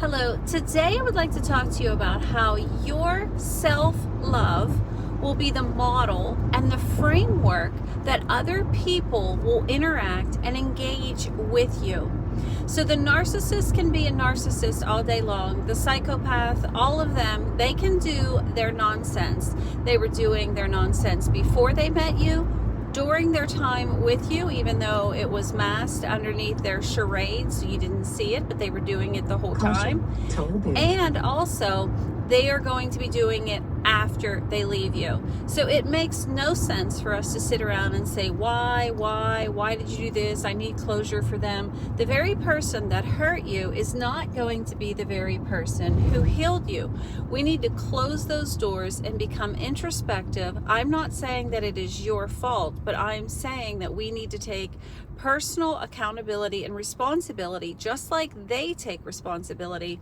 Hello, today I would like to talk to you about how your self-love will be the model and the framework that other people will interact and engage with you. So the narcissist can be a narcissist all day long. The psychopath, all of them, they can do their nonsense. They were doing their nonsense before they met you, during their time with you, even though it was masked underneath their charades, so you didn't see it, but they were doing it the whole time. And also, they are going to be doing it after they leave you. So it makes no sense for us to sit around and say, why did you do this? I need closure for them. The very person that hurt you is not going to be the very person who healed you. We need to close those doors and become introspective. I'm not saying that it is your fault, but I'm saying that we need to take personal accountability and responsibility, just like they take responsibility.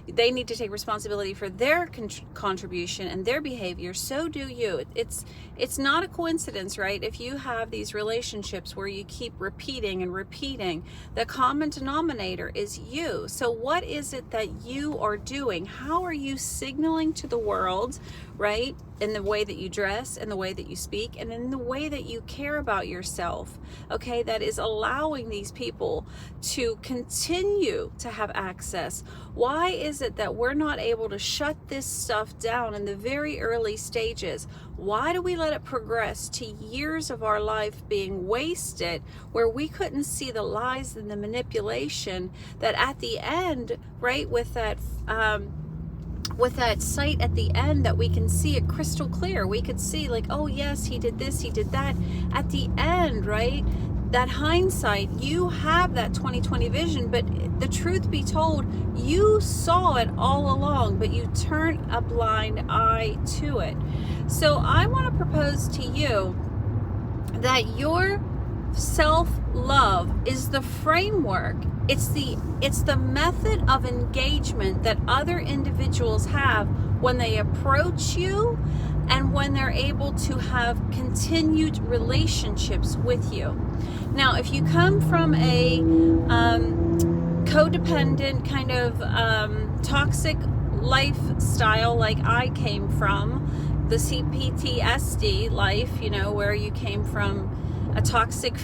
They need to take responsibility for their contribution and their behavior. So do you. It's not a coincidence, right? If you have these relationships where you keep repeating and repeating, the common denominator is you. So what is it that you are doing? How are you signaling to the world, right? In the way that you dress, in the way that you speak, and in the way that you care about yourself, okay, that is allowing these people to continue to have access. Why is it that we're not able to shut this stuff down in the very early stages? Why do we let it progress to years of our life being wasted where we couldn't see the lies and the manipulation that at the end, right, with that sight at the end, that we can see it crystal clear. We could see like, oh yes, he did this, he did that. At the end, right? That hindsight, you have that 20/20 vision, but the truth be told, you saw it all along, but you turned a blind eye to it. So I want to propose to you that your self-love is the framework. It's the method of engagement that other individuals have when they approach you and when they're able to have continued relationships with you. Now, if you come from a codependent kind of toxic lifestyle like I came from, the CPTSD life, you know, where you came from a toxic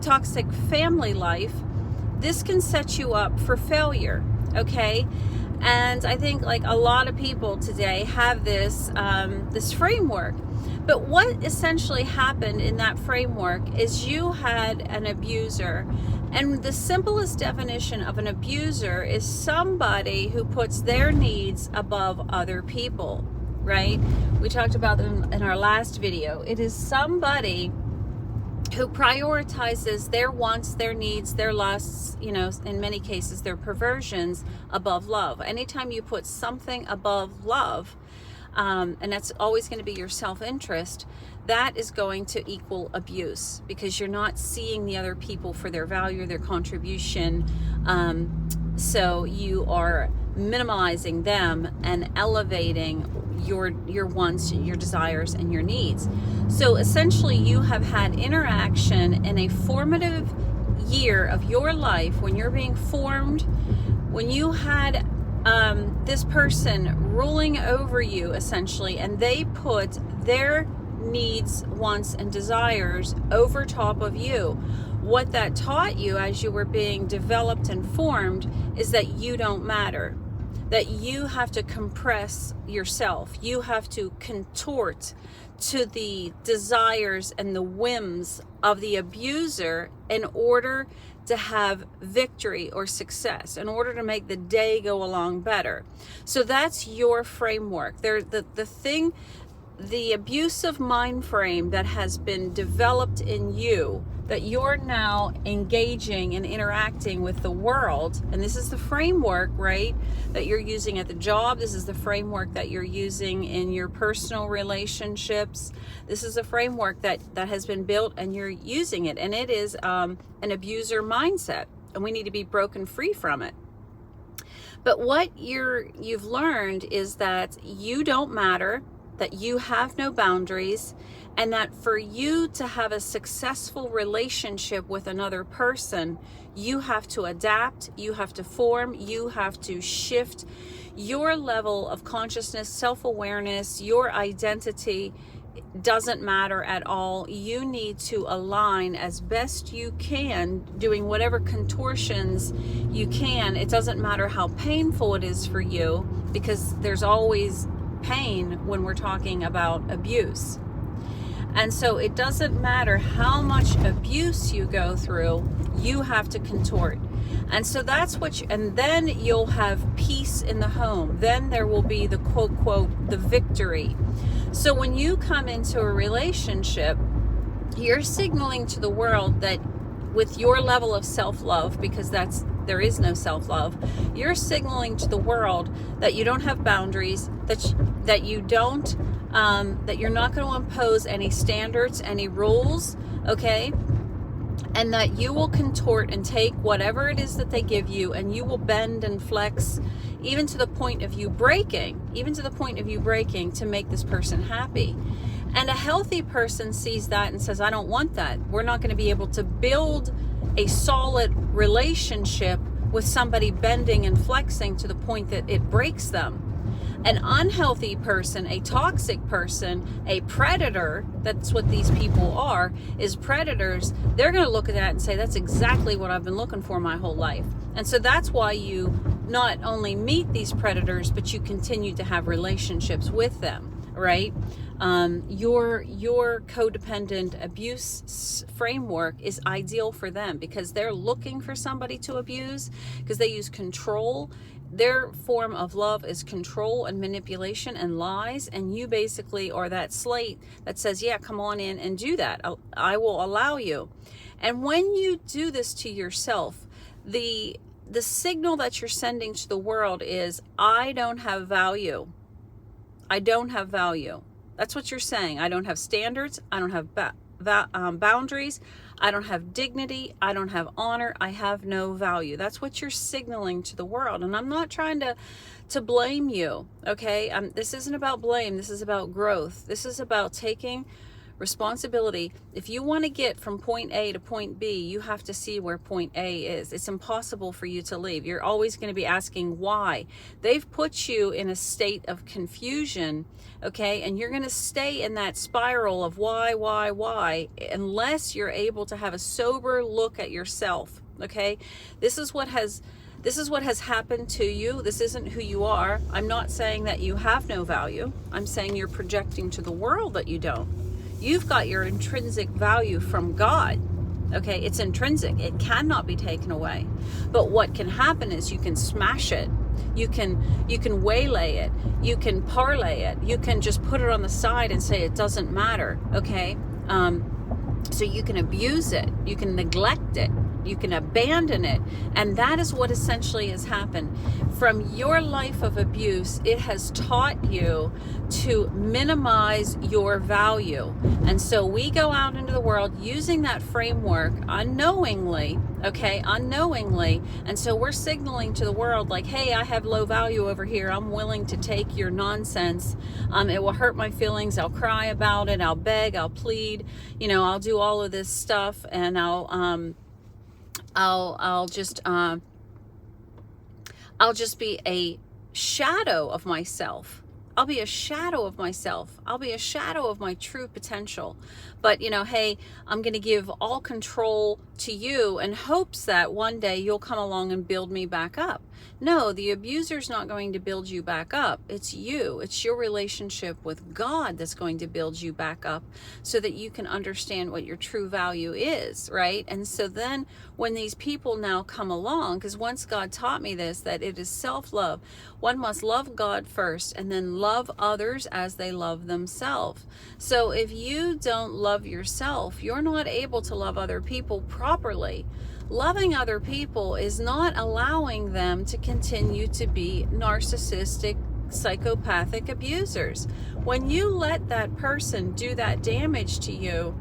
toxic family life, this can set you up for failure, okay? And I think like a lot of people today have this this framework. But what essentially happened in that framework is you had an abuser. And the simplest definition of an abuser is somebody who puts their needs above other people, right? We talked about them in our last video. It is somebody who prioritizes their wants, their needs, their lusts, you know, in many cases, their perversions above love. Anytime you put something above love, and that's always going to be your self-interest, that is going to equal abuse, because you're not seeing the other people for their value, their contribution. So you are minimalizing them and elevating your wants, your desires, and your needs. So essentially you have had interaction in a formative year of your life when you're being formed, when you had this person ruling over you essentially, and they put their needs, wants, and desires over top of you. What that taught you as you were being developed and formed is that you don't matter, that you have to compress yourself, you have to contort to the desires and the whims of the abuser in order to have victory or success, in order to make the day go along better. So that's your framework. The abusive mind frame that has been developed in you, that you're now engaging and interacting with the world. And this is the framework, right, that you're using at the job. This is the framework that you're using in your personal relationships. This is a framework that has been built and you're using it. And it is an abuser mindset. And we need to be broken free from it. But what you've learned is that you don't matter. that you have no boundaries, and that for you to have a successful relationship with another person, you have to adapt, you have to form, you have to shift your level of consciousness, self-awareness, your identity. Doesn't matter at all. You need to align as best you can, doing whatever contortions you can. It doesn't matter how painful it is for you, because there's always pain when we're talking about abuse. And so it doesn't matter how much abuse you go through, you have to contort. And so that's what and then you'll have peace in the home. Then there will be the quote, quote, the victory. So when you come into a relationship, you're signaling to the world that with your level of self-love, because there is no self-love, you're signaling to the world that you don't have boundaries, that you don't, that you're not going to impose any standards, any rules, okay? And that you will contort and take whatever it is that they give you, and you will bend and flex, even to the point of you breaking, to make this person happy. And a healthy person sees that and says, I don't want that. We're not going to be able to build a solid relationship with somebody bending and flexing to the point that it breaks them. An unhealthy person, a toxic person, a predator, that's what these people are, is predators. They're going to look at that and say, that's exactly what I've been looking for my whole life. And so that's why you not only meet these predators, but you continue to have relationships with them, right? Your codependent abuse framework is ideal for them, because they're looking for somebody to abuse, because they use control. Their form of love is control and manipulation and lies, and you basically are that slate that says, yeah, come on in and do that. I will allow you. And when you do this to yourself, the signal that you're sending to the world is, I don't have value. I don't have value. That's what you're saying. I don't have standards. I don't have boundaries. I don't have dignity. I don't have honor. I have no value. That's what you're signaling to the world. And I'm not trying to blame you, okay? This isn't about blame. This is about growth. This is about taking responsibility. If you want to get from point A to point B, you have to see where point A is. It's impossible for you to leave. You're always going to be asking why. They've put you in a state of confusion, okay? And you're going to stay in that spiral of why, unless you're able to have a sober look at yourself, okay? This is what has happened to you. This isn't who you are. I'm not saying that you have no value. I'm saying you're projecting to the world that you don't. You've got your intrinsic value from God, okay? It's intrinsic. It cannot be taken away. But what can happen is you can smash it. You can waylay it. You can parlay it. You can just put it on the side and say it doesn't matter, okay? So you can abuse it. You can neglect it. You can abandon it. And that is what essentially has happened. From your life of abuse, it has taught you to minimize your value. And so we go out into the world using that framework unknowingly, okay, unknowingly. And so we're signaling to the world like, hey, I have low value over here. I'm willing to take your nonsense. It will hurt my feelings. I'll cry about it. I'll beg. I'll plead. I'll do all of this stuff, and I'll just be a shadow of myself. I'll be a shadow of myself. I'll be a shadow of my true potential. But, hey, I'm going to give all control to you in hopes that one day you'll come along and build me back up. No, the abuser's not going to build you back up. It's you. It's your relationship with God that's going to build you back up so that you can understand what your true value is, right? And so then when these people now come along, because once God taught me this, that it is self-love. One must love God first and then love others as they love themselves. So if you don't love yourself, you're not able to love other people properly. Loving other people is not allowing them to continue to be narcissistic, psychopathic abusers. When you let that person do that damage to you,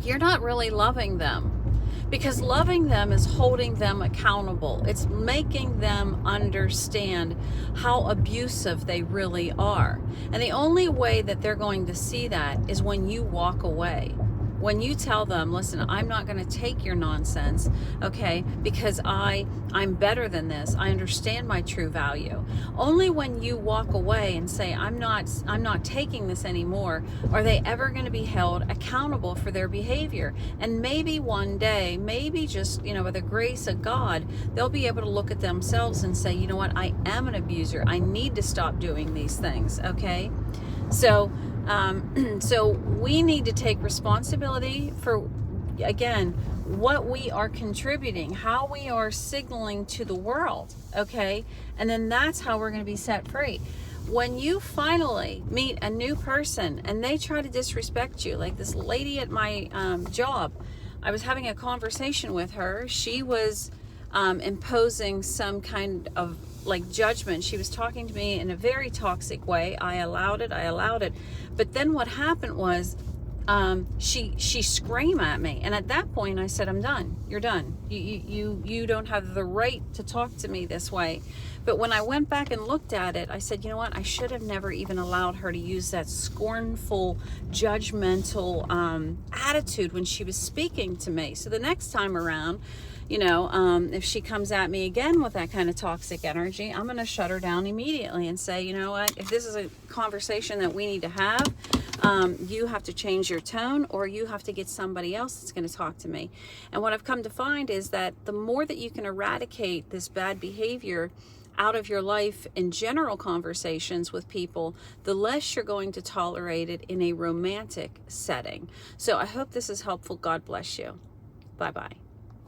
you're not really loving them, Because loving them is holding them accountable. It's making them understand how abusive they really are. And the only way that they're going to see that is when you walk away. When you tell them, listen, I'm not going to take your nonsense, okay, because I'm better than this. I understand my true value. Only when you walk away and say, I'm not taking this anymore, are they ever going to be held accountable for their behavior. And maybe one day, maybe just, by the grace of God, they'll be able to look at themselves and say, you know what, I am an abuser. I need to stop doing these things, okay? So we need to take responsibility for, again, what we are contributing, how we are signaling to the world, okay? And then that's how we're going to be set free. When you finally meet a new person and they try to disrespect you, like this lady at my job, I was having a conversation with her. She was imposing some kind of judgment. She was talking to me in a very toxic way. I allowed it. But then what happened was she screamed at me, and at that point I said, I'm done. You're done. You don't have the right to talk to me this way. But when I went back and looked at it, I said, you know what, I should have never even allowed her to use that scornful, judgmental attitude when she was speaking to me. So the next time around, if she comes at me again with that kind of toxic energy, I'm going to shut her down immediately and say, you know what, if this is a conversation that we need to have, you have to change your tone, or you have to get somebody else that's going to talk to me. And what I've come to find is that the more that you can eradicate this bad behavior out of your life in general conversations with people, the less you're going to tolerate it in a romantic setting. So I hope this is helpful. God bless you. Bye-bye.